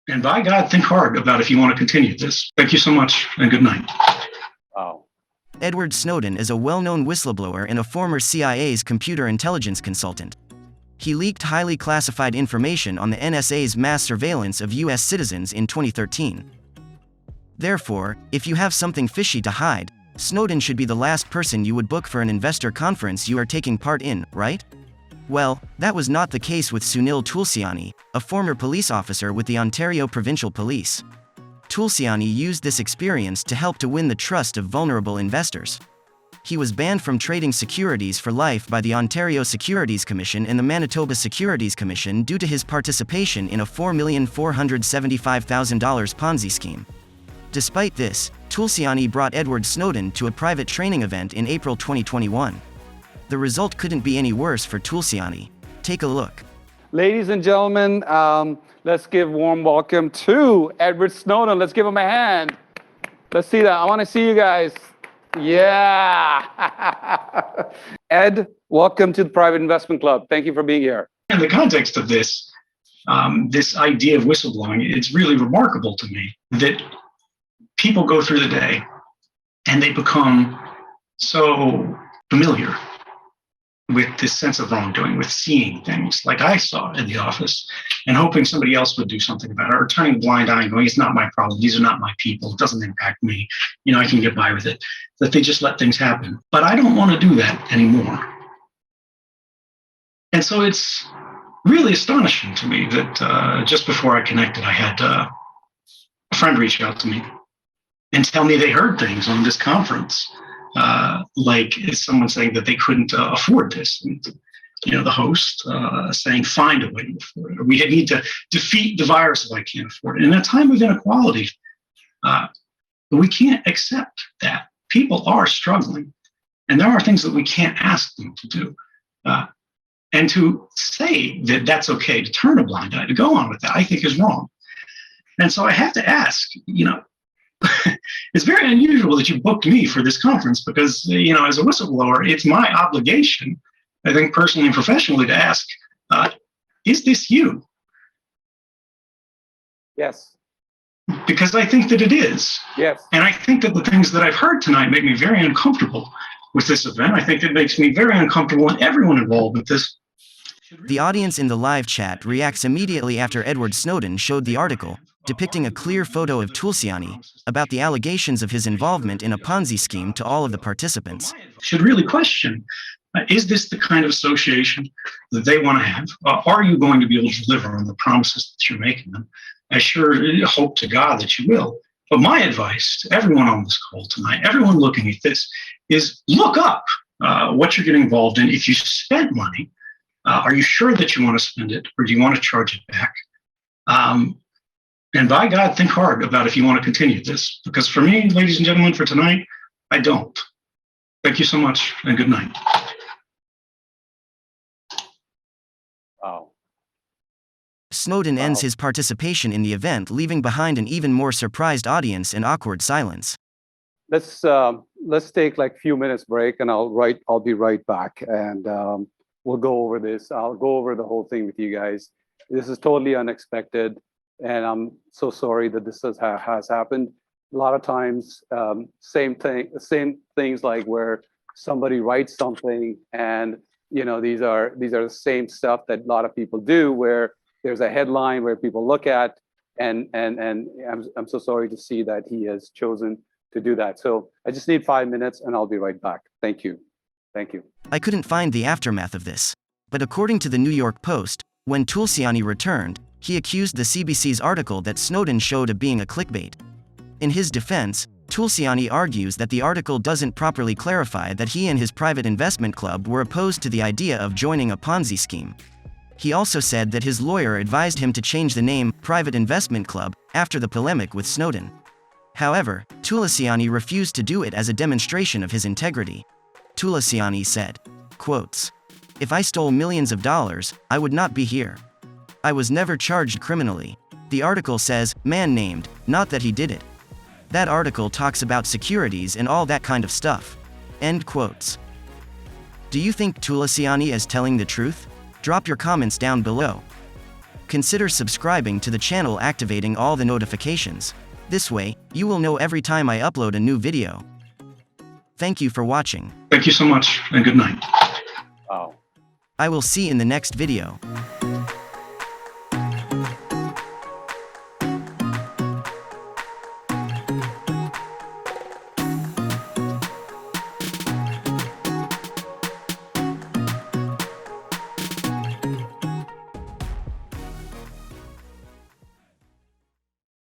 And by God, think hard about if you want to continue this. Thank you so much, and good night. Wow. Edward Snowden is a well-known whistleblower and a former CIA's computer intelligence consultant. He leaked highly classified information on the N.S.A.'s mass surveillance of U.S. citizens in 2013. Therefore, if you have something fishy to hide, Snowden should be the last person you would book for an investor conference you are taking part in, right? Well, that was not the case with Sunil Tulsiani, a former police officer with the Ontario Provincial Police. Tulsiani used this experience to help to win the trust of vulnerable investors. He was banned from trading securities for life by the Ontario Securities Commission and the Manitoba Securities Commission due to his participation in a $4,475,000 Ponzi scheme. Despite this, Tulsiani brought Edward Snowden to a private training event in April 2021. The result couldn't be any worse for Tulsiani. Take a look. Ladies and gentlemen, let's give warm welcome to Edward Snowden. Let's give him a hand. Let's see that. I want to see you guys. Yeah. Ed, welcome to the Private Investment Club. Thank you for being here. In the context of this, this idea of whistleblowing, it's really remarkable to me that people go through the day and they become so familiar with this sense of wrongdoing, with seeing things like I saw in the office and hoping somebody else would do something about it, or turning a blind eye and going, it's not my problem. These are not my people. It doesn't impact me. I can get by with it. That they just let things happen. But I don't want to do that anymore. And so it's really astonishing to me that just before I connected, I had a friend reach out to me and tell me they heard things on this conference. Like someone saying that they couldn't afford this. And, the host saying, find a way to afford it. Or we need to defeat the virus if I can't afford it. In a time of inequality, we can't accept that. People are struggling. And there are things that we can't ask them to do. And to say that that's okay, to turn a blind eye, to go on with that, I think is wrong. And so I have to ask, it's very unusual that you booked me for this conference because, as a whistleblower, it's my obligation, I think personally and professionally, to ask, is this you? Yes. Because I think that it is. Yes. And I think that the things that I've heard tonight make me very uncomfortable with this event. I think it makes me very uncomfortable and everyone involved with this. The audience in the live chat reacts immediately after Edward Snowden showed the article, depicting a clear photo of Tulsiani, about the allegations of his involvement in a Ponzi scheme to all of the participants. Should really question, is this the kind of association that they want to have? Are you going to be able to deliver on the promises that you're making them? I sure hope to God that you will. But my advice to everyone on this call tonight, everyone looking at this, is look up what you're getting involved in. If you spent money, are you sure that you want to spend it, or do you want to charge it back? And by God, think hard about if you want to continue this. Because for me, ladies and gentlemen, for tonight, I don't. Thank you so much, and good night. Wow. Snowden ends his participation in the event, leaving behind an even more surprised audience and awkward silence. Let's take like a few minutes break, and I'll be right back, and we'll go over this. I'll go over the whole thing with you guys. This is totally unexpected, and I'm so sorry that this has happened. A lot of times, same things like where somebody writes something, and these are the same stuff that a lot of people do, where there's a headline where people look at, and I'm so sorry to see that he has chosen to do that. So I just need 5 minutes, and I'll be right back. Thank you. Thank you. I couldn't find the aftermath of this. But according to the New York Post, when Tulsiani returned, he accused the CBC's article that Snowden showed of being a clickbait. In his defense, Tulsiani argues that the article doesn't properly clarify that he and his private investment club were opposed to the idea of joining a Ponzi scheme. He also said that his lawyer advised him to change the name Private Investment Club after the polemic with Snowden. However, Tulsiani refused to do it as a demonstration of his integrity. Tulsiani said, quotes, "If I stole millions of dollars, I would not be here. I was never charged criminally. The article says, man named, not that he did it. That article talks about securities and all that kind of stuff." End quotes. Do you think Tulsiani is telling the truth? Drop your comments down below. consider subscribing to the channel, activating all the notifications. This way, you will know every time I upload a new video. Thank you for watching. Thank you so much, and good night. Wow. I will see you in the next video.